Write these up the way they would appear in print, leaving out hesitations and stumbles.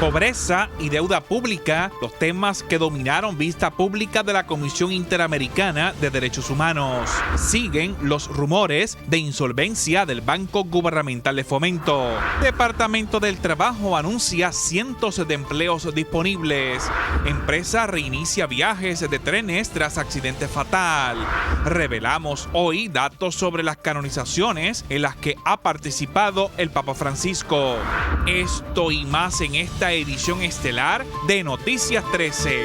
Pobreza y deuda pública, los temas que dominaron vista pública de la Comisión Interamericana de Derechos Humanos. Siguen los rumores de insolvencia del Banco Gubernamental de Fomento. Departamento del Trabajo anuncia cientos de empleos disponibles. Empresa reinicia viajes de trenes tras accidente fatal. Revelamos hoy datos sobre las canonizaciones en las que ha participado el Papa Francisco. Esto y más en esta edición estelar de Noticias 13.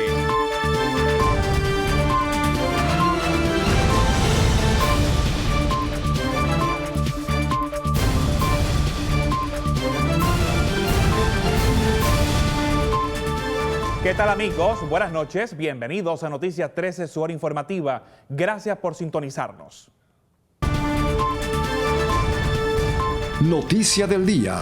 ¿Qué tal, amigos? Buenas noches, bienvenidos a Noticias 13, su hora informativa. Gracias por sintonizarnos. Noticia del día.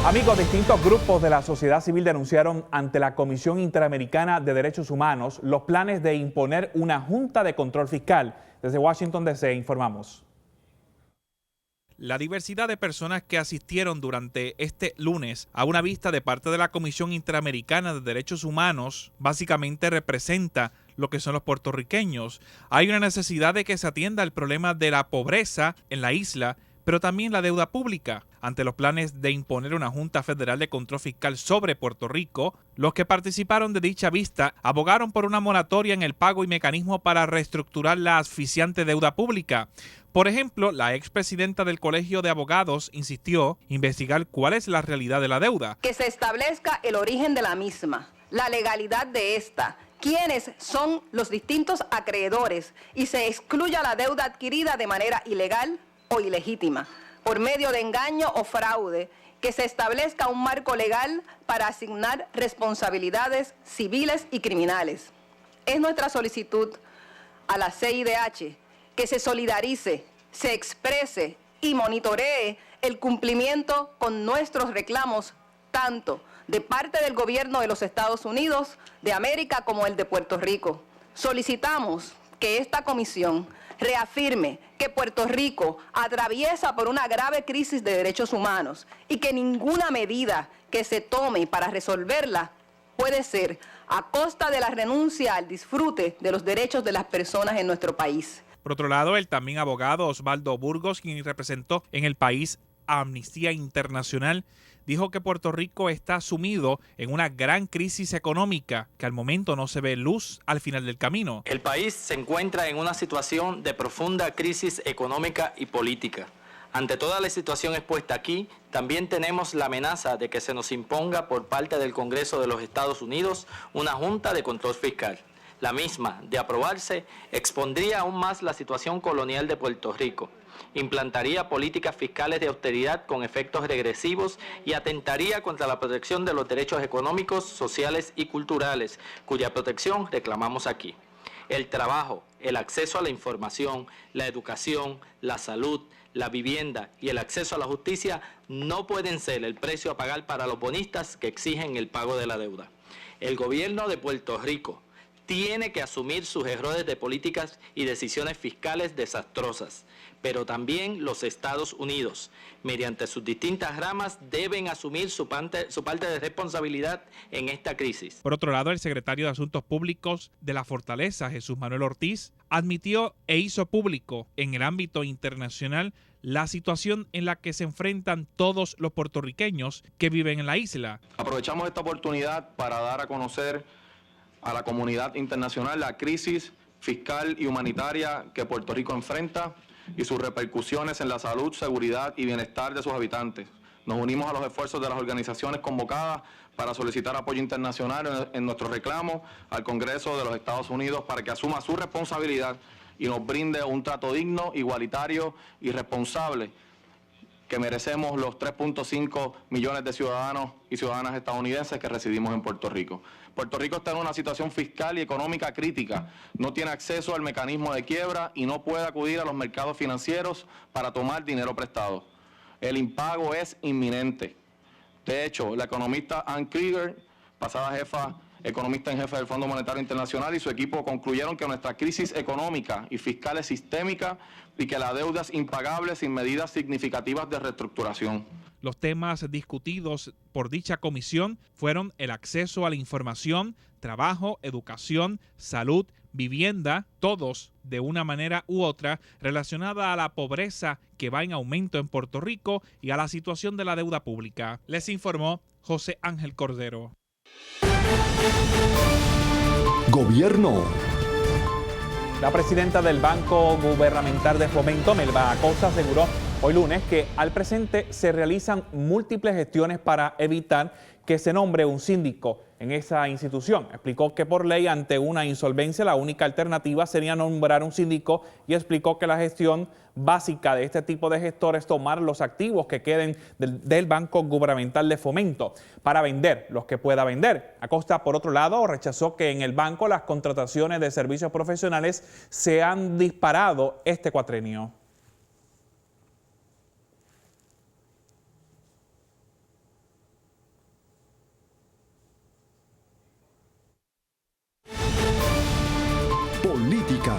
Amigos, distintos grupos de la sociedad civil denunciaron ante la Comisión Interamericana de Derechos Humanos los planes de imponer una junta de control fiscal. Desde Washington, D.C., informamos. La diversidad de personas que asistieron durante este lunes a una vista de parte de la Comisión Interamericana de Derechos Humanos básicamente representa lo que son los puertorriqueños. Hay una necesidad de que se atienda el problema de la pobreza en la isla, pero también la deuda pública. Ante los planes de imponer una Junta Federal de Control Fiscal sobre Puerto Rico, los que participaron de dicha vista abogaron por una moratoria en el pago y mecanismo para reestructurar la asfixiante deuda pública. Por ejemplo, la expresidenta del Colegio de Abogados insistió investigar cuál es la realidad de la deuda. Que se establezca el origen de la misma, la legalidad de esta, quiénes son los distintos acreedores y se excluya la deuda adquirida de manera ilegal o ilegítima, por medio de engaño o fraude, que se establezca un marco legal para asignar responsabilidades civiles y criminales. Es nuestra solicitud a la CIDH que se solidarice, se exprese y monitoree el cumplimiento con nuestros reclamos, tanto de parte del gobierno de los Estados Unidos de América como el de Puerto Rico. Solicitamos que esta comisión reafirme que Puerto Rico atraviesa por una grave crisis de derechos humanos y que ninguna medida que se tome para resolverla puede ser a costa de la renuncia al disfrute de los derechos de las personas en nuestro país. Por otro lado, el también abogado Osvaldo Burgos, quien representó en el país a Amnistía Internacional, dijo que Puerto Rico está sumido en una gran crisis económica, que al momento no se ve luz al final del camino. El país se encuentra en una situación de profunda crisis económica y política. Ante toda la situación expuesta aquí, también tenemos la amenaza de que se nos imponga por parte del Congreso de los Estados Unidos una Junta de Control Fiscal. La misma, de aprobarse, expondría aún más la situación colonial de Puerto Rico, implantaría políticas fiscales de austeridad con efectos regresivos y atentaría contra la protección de los derechos económicos, sociales y culturales, cuya protección reclamamos aquí. El trabajo, el acceso a la información, la educación, la salud, la vivienda y el acceso a la justicia no pueden ser el precio a pagar para los bonistas que exigen el pago de la deuda. El gobierno de Puerto Rico tiene que asumir sus errores de políticas y decisiones fiscales desastrosas, pero también los Estados Unidos, mediante sus distintas ramas, deben asumir su parte de responsabilidad en esta crisis. Por otro lado, el secretario de Asuntos Públicos de la Fortaleza, Jesús Manuel Ortiz, admitió e hizo público en el ámbito internacional la situación en la que se enfrentan todos los puertorriqueños que viven en la isla. Aprovechamos esta oportunidad para dar a conocer a la comunidad internacional la crisis fiscal y humanitaria que Puerto Rico enfrenta y sus repercusiones en la salud, seguridad y bienestar de sus habitantes. Nos unimos a los esfuerzos de las organizaciones convocadas para solicitar apoyo internacional en nuestro reclamo al Congreso de los Estados Unidos para que asuma su responsabilidad y nos brinde un trato digno, igualitario y responsable que merecemos los 3.5 millones de ciudadanos y ciudadanas estadounidenses que residimos en Puerto Rico. Puerto Rico está en una situación fiscal y económica crítica, no tiene acceso al mecanismo de quiebra y no puede acudir a los mercados financieros para tomar dinero prestado. El impago es inminente. De hecho, la economista Ann Krieger, pasada jefa economista en jefe del Fondo Monetario Internacional, y su equipo concluyeron que nuestra crisis económica y fiscal es sistémica y que la deuda es impagable sin medidas significativas de reestructuración. Los temas discutidos por dicha comisión fueron el acceso a la información, trabajo, educación, salud, vivienda, todos de una manera u otra relacionada a la pobreza que va en aumento en Puerto Rico y a la situación de la deuda pública. Les informó José Ángel Cordero. Gobierno. La presidenta del Banco Gubernamental de Fomento, Melba Acosta, aseguró hoy lunes que al presente se realizan múltiples gestiones para evitar que se nombre un síndico en esa institución. Explicó que por ley ante una insolvencia la única alternativa sería nombrar un síndico y explicó que la gestión básica de este tipo de gestores es tomar los activos que queden del Banco Gubernamental de Fomento para vender los que pueda vender. Acosta, por otro lado, rechazó que en el banco las contrataciones de servicios profesionales se han disparado este cuatrenio. Política.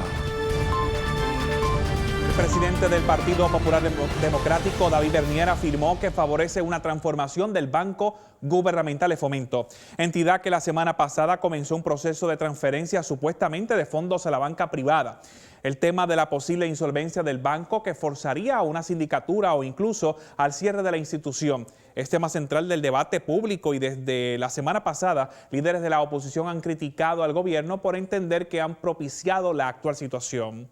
El presidente del Partido Popular Democrático, David Bernier, afirmó que favorece una transformación del Banco Gubernamental de Fomento, entidad que la semana pasada comenzó un proceso de transferencia supuestamente de fondos a la banca privada. El tema de la posible insolvencia del banco que forzaría a una sindicatura o incluso al cierre de la institución es tema central del debate público y desde la semana pasada líderes de la oposición han criticado al gobierno por entender que han propiciado la actual situación.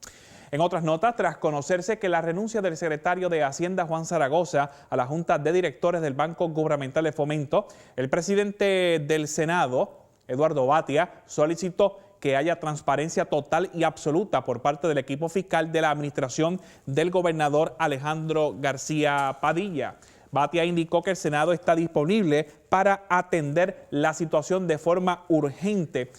En otras notas, tras conocerse que la renuncia del secretario de Hacienda, Juan Zaragoza, a la Junta de Directores del Banco Gubernamental de Fomento, el presidente del Senado, Eduardo Batia, solicitó que haya transparencia total y absoluta por parte del equipo fiscal de la administración del gobernador Alejandro García Padilla. Batia indicó que el Senado está disponible para atender la situación de forma urgente,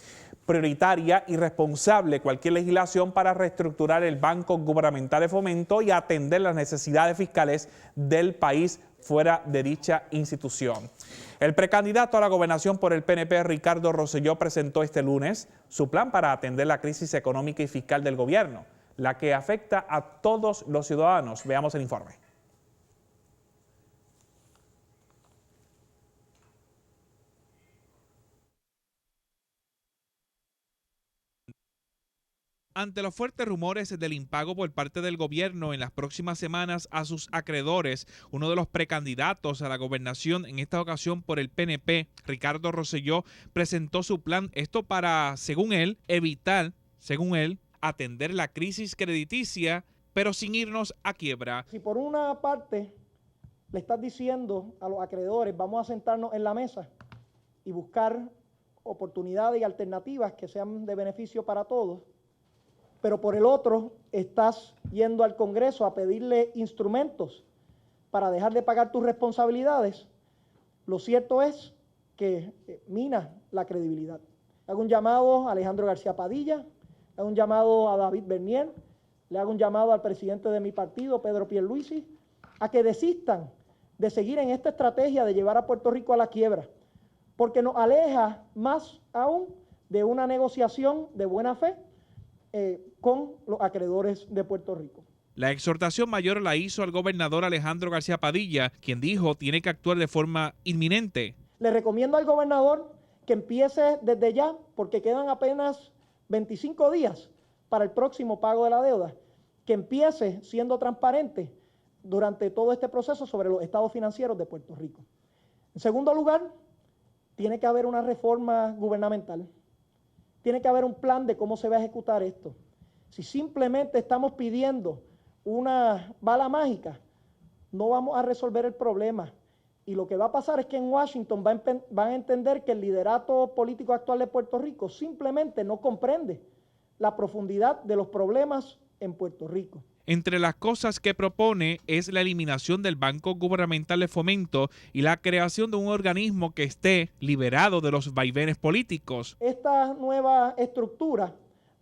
prioritaria y responsable cualquier legislación para reestructurar el Banco Gubernamental de Fomento y atender las necesidades fiscales del país fuera de dicha institución. El precandidato a la gobernación por el PNP, Ricardo Rosselló, presentó este lunes su plan para atender la crisis económica y fiscal del gobierno, la que afecta a todos los ciudadanos. Veamos el informe. Ante los fuertes rumores del impago por parte del gobierno en las próximas semanas a sus acreedores, uno de los precandidatos a la gobernación, en esta ocasión por el PNP, Ricardo Rosselló, presentó su plan. Esto para, según él, evitar, atender la crisis crediticia, pero sin irnos a quiebra. Si por una parte le estás diciendo a los acreedores, vamos a sentarnos en la mesa y buscar oportunidades y alternativas que sean de beneficio para todos, pero por el otro estás yendo al Congreso a pedirle instrumentos para dejar de pagar tus responsabilidades, lo cierto es que mina la credibilidad. Hago un llamado a Alejandro García Padilla, hago un llamado a David Bernier, le hago un llamado al presidente de mi partido, Pedro Pierluisi, a que desistan de seguir en esta estrategia de llevar a Puerto Rico a la quiebra, porque nos aleja más aún de una negociación de buena fe con los acreedores de Puerto Rico. La exhortación mayor la hizo al gobernador Alejandro García Padilla, quien dijo tiene que actuar de forma inminente. Le recomiendo al gobernador que empiece desde ya, porque quedan apenas 25 días para el próximo pago de la deuda, que empiece siendo transparente durante todo este proceso sobre los estados financieros de Puerto Rico. En segundo lugar, tiene que haber una reforma gubernamental. Tiene que haber un plan de cómo se va a ejecutar esto. Si simplemente estamos pidiendo una bala mágica, no vamos a resolver el problema. Y lo que va a pasar es que en Washington van a entender que el liderato político actual de Puerto Rico simplemente no comprende la profundidad de los problemas en Puerto Rico. Entre las cosas que propone es la eliminación del Banco Gubernamental de Fomento y la creación de un organismo que esté liberado de los vaivenes políticos. Esta nueva estructura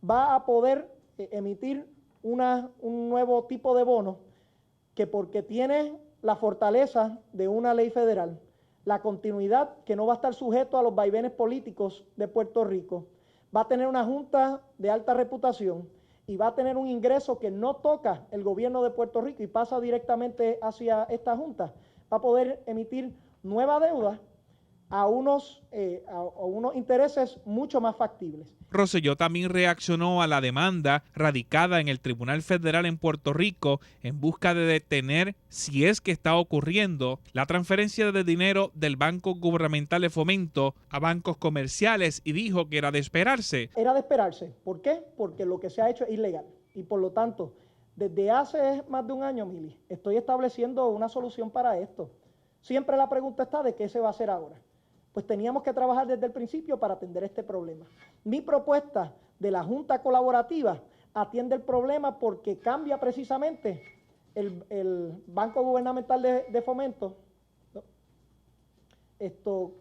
va a poder emitir un nuevo tipo de bono que, porque tiene la fortaleza de una ley federal, la continuidad que no va a estar sujeto a los vaivenes políticos de Puerto Rico, va a tener una junta de alta reputación y va a tener un ingreso que no toca el gobierno de Puerto Rico y pasa directamente hacia esta junta, va a poder emitir nueva deuda a unos intereses mucho más factibles. Rosselló también reaccionó a la demanda radicada en el Tribunal Federal en Puerto Rico en busca de detener, si es que está ocurriendo, la transferencia de dinero del Banco Gubernamental de Fomento a bancos comerciales y dijo que era de esperarse. Era de esperarse. ¿Por qué? Porque lo que se ha hecho es ilegal y por lo tanto, desde hace más de un año, Mili, estoy estableciendo una solución para esto. Siempre la pregunta está de qué se va a hacer ahora. Pues teníamos que trabajar desde el principio para atender este problema. Mi propuesta de la Junta Colaborativa atiende el problema porque cambia precisamente el Banco Gubernamental de Fomento, ¿no? Esto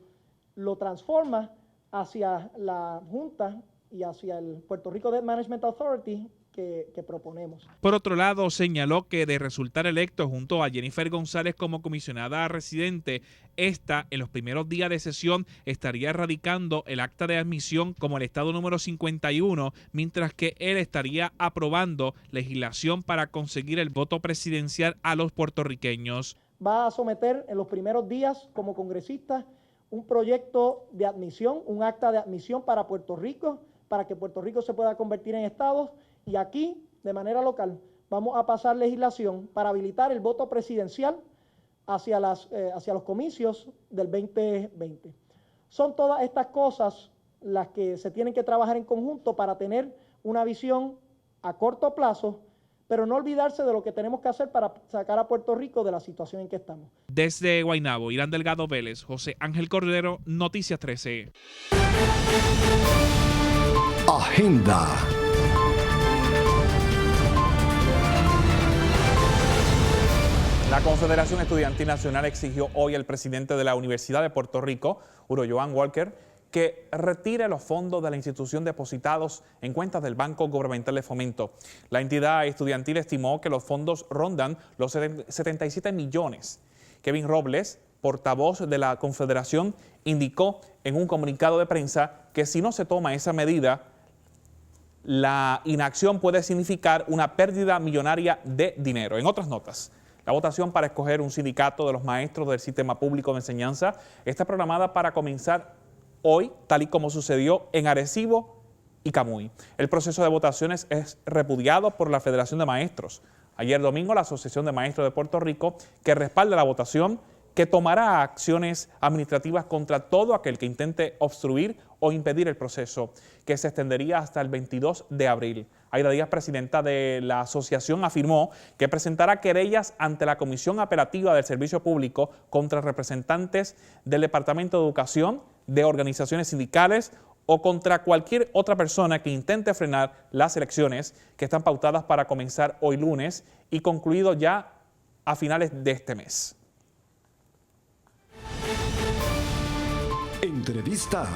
lo transforma hacia la Junta y hacia el Puerto Rico Debt Management Authority que proponemos. Por otro lado, señaló que de resultar electo junto a Jennifer González como comisionada residente, esta en los primeros días de sesión estaría radicando el acta de admisión como el estado número 51, mientras que él estaría aprobando legislación para conseguir el voto presidencial a los puertorriqueños. Va a someter en los primeros días como congresista un proyecto de admisión, un acta de admisión para Puerto Rico, para que Puerto Rico se pueda convertir en estado. Y aquí, de manera local, vamos a pasar legislación para habilitar el voto presidencial hacia los comicios del 2020. Son todas estas cosas las que se tienen que trabajar en conjunto para tener una visión a corto plazo, pero no olvidarse de lo que tenemos que hacer para sacar a Puerto Rico de la situación en que estamos. Desde Guaynabo, Irán Delgado Vélez, José Ángel Cordero, Noticias 13. Agenda. La Confederación Estudiantil Nacional exigió hoy al presidente de la Universidad de Puerto Rico, Uroyoan Walker, que retire los fondos de la institución depositados en cuentas del Banco Gubernamental de Fomento. La entidad estudiantil estimó que los fondos rondan los 77 millones. Kevin Robles, portavoz de la Confederación, indicó en un comunicado de prensa que si no se toma esa medida, la inacción puede significar una pérdida millonaria de dinero. En otras notas, la votación para escoger un sindicato de los maestros del sistema público de enseñanza está programada para comenzar hoy, tal y como sucedió en Arecibo y Camuy. El proceso de votaciones es repudiado por la Federación de Maestros. Ayer domingo, la Asociación de Maestros de Puerto Rico, que respalda la votación, que tomará acciones administrativas contra todo aquel que intente obstruir o impedir el proceso, que se extendería hasta el 22 de abril. Aida Díaz, presidenta de la asociación, afirmó que presentará querellas ante la Comisión Apelativa del Servicio Público contra representantes del Departamento de Educación, de organizaciones sindicales o contra cualquier otra persona que intente frenar las elecciones que están pautadas para comenzar hoy lunes y concluido ya a finales de este mes. Entrevista.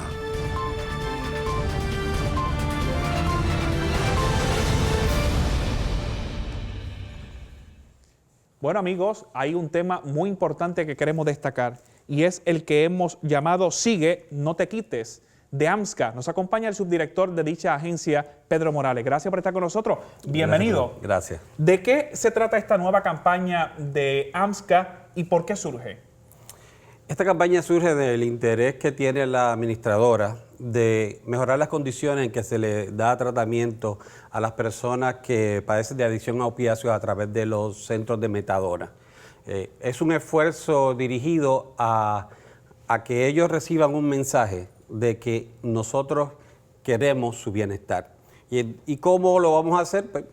Bueno, amigos, hay un tema muy importante que queremos destacar y es el que hemos llamado Sigue, no te quites, de AMSCA. Nos acompaña el subdirector de dicha agencia, Pedro Morales. Gracias por estar con nosotros. Bienvenido. Gracias. ¿De qué se trata esta nueva campaña de AMSCA y por qué surge? Esta campaña surge del interés que tiene la administradora de mejorar las condiciones en que se le da tratamiento a las personas que padecen de adicción a opiáceos a través de los centros de metadona. Es un esfuerzo dirigido a que ellos reciban un mensaje de que nosotros queremos su bienestar. ¿Y cómo lo vamos a hacer? Pues,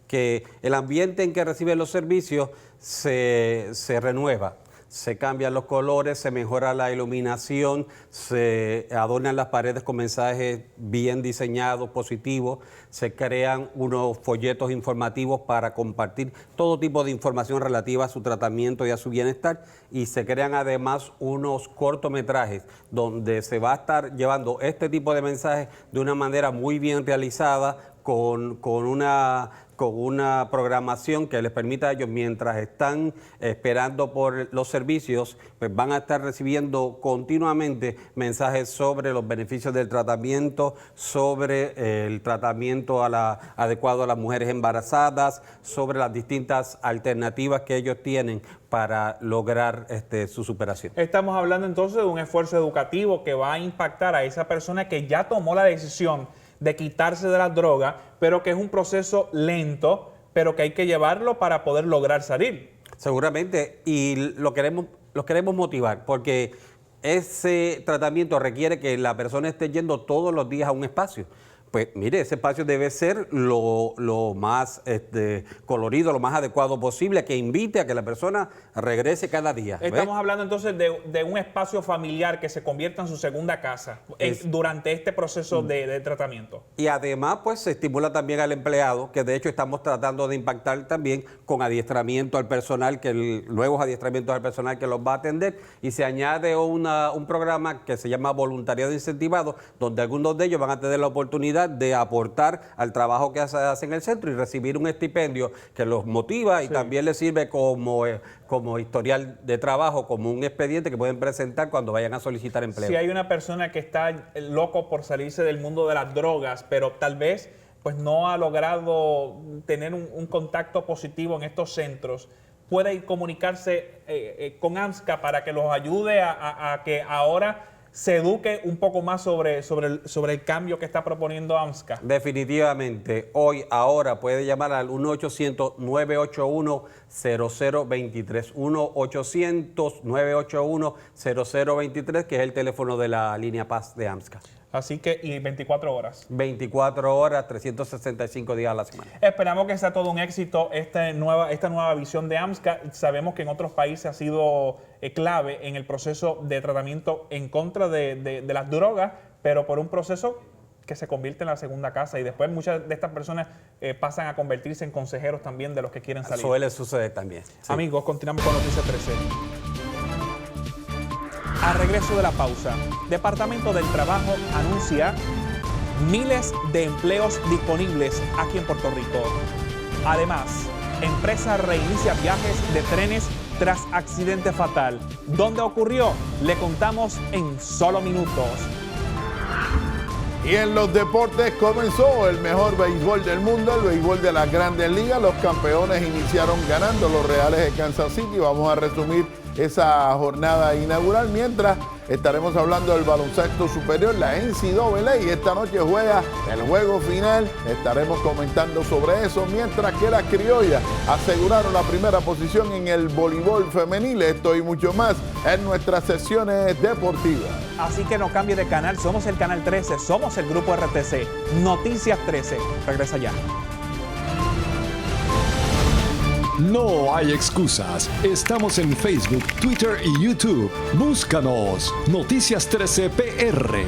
que el ambiente en que reciben los servicios se renueva. Se cambian los colores, se mejora la iluminación, se adornan las paredes con mensajes bien diseñados, positivos, se crean unos folletos informativos para compartir todo tipo de información relativa a su tratamiento y a su bienestar, y se crean además unos cortometrajes donde se va a estar llevando este tipo de mensajes de una manera muy bien realizada, con una con una programación que les permita a ellos, mientras están esperando por los servicios, pues van a estar recibiendo continuamente mensajes sobre los beneficios del tratamiento, sobre el tratamiento adecuado a las mujeres embarazadas, sobre las distintas alternativas que ellos tienen para lograr su superación. Estamos hablando entonces de un esfuerzo educativo que va a impactar a esa persona que ya tomó la decisión de quitarse de la droga, pero que es un proceso lento, pero que hay que llevarlo para poder lograr salir. Seguramente, y los queremos motivar, porque ese tratamiento requiere que la persona esté yendo todos los días a un espacio. Pues mire, ese espacio debe ser lo más colorido, lo más adecuado posible, que invite a que la persona regrese cada día. Estamos hablando entonces de un espacio familiar que se convierta en su segunda casa durante este proceso de tratamiento. Y además, pues se estimula también al empleado, que de hecho estamos tratando de impactar también con adiestramiento al personal, nuevos adiestramientos al personal que los va a atender, y se añade un programa que se llama voluntariado incentivado, donde algunos de ellos van a tener la oportunidad de aportar al trabajo que se hace en el centro y recibir un estipendio que los motiva y también les sirve como historial de trabajo, como un expediente que pueden presentar cuando vayan a solicitar empleo. Si hay una persona que está loco por salirse del mundo de las drogas, pero tal vez pues no ha logrado tener un contacto positivo en estos centros, puede comunicarse con AMSCA para que los ayude a que ahora se eduque un poco más sobre el cambio que está proponiendo AMSCA. Definitivamente, ahora puede llamar al 1-800-981-0023, 1-800-981-0023, que es el teléfono de la línea Paz de AMSCA. Así que, y 24 horas. 24 horas, 365 días a la semana. Esperamos que sea todo un éxito esta nueva visión de AMSCA. Sabemos que en otros países ha sido clave en el proceso de tratamiento en contra de las drogas, pero por un proceso que se convierte en la segunda casa, y después muchas de estas personas pasan a convertirse en consejeros también de los que quieren salir. Suele suceder también. Sí. Amigos, continuamos con Noticias 13. A regreso de la pausa, Departamento del Trabajo anuncia miles de empleos disponibles aquí en Puerto Rico. Además, empresa reinicia viajes de trenes tras accidente fatal. ¿Dónde ocurrió? Le contamos en solo minutos. Y en los deportes comenzó el mejor béisbol del mundo, el béisbol de las Grandes Ligas. Los campeones iniciaron ganando, los Reales de Kansas City. Vamos a resumir esa jornada inaugural, mientras estaremos hablando del baloncesto superior, la NCAA, y esta noche juega el juego final. Estaremos comentando sobre eso, mientras que las criollas aseguraron la primera posición en el voleibol femenil. Esto y mucho más en nuestras sesiones deportivas. Así que no cambie de canal, somos el Canal 13, somos el Grupo RTC. Noticias 13, regresa ya. No hay excusas. Estamos en Facebook, Twitter y YouTube. Búscanos. Noticias 13 PR.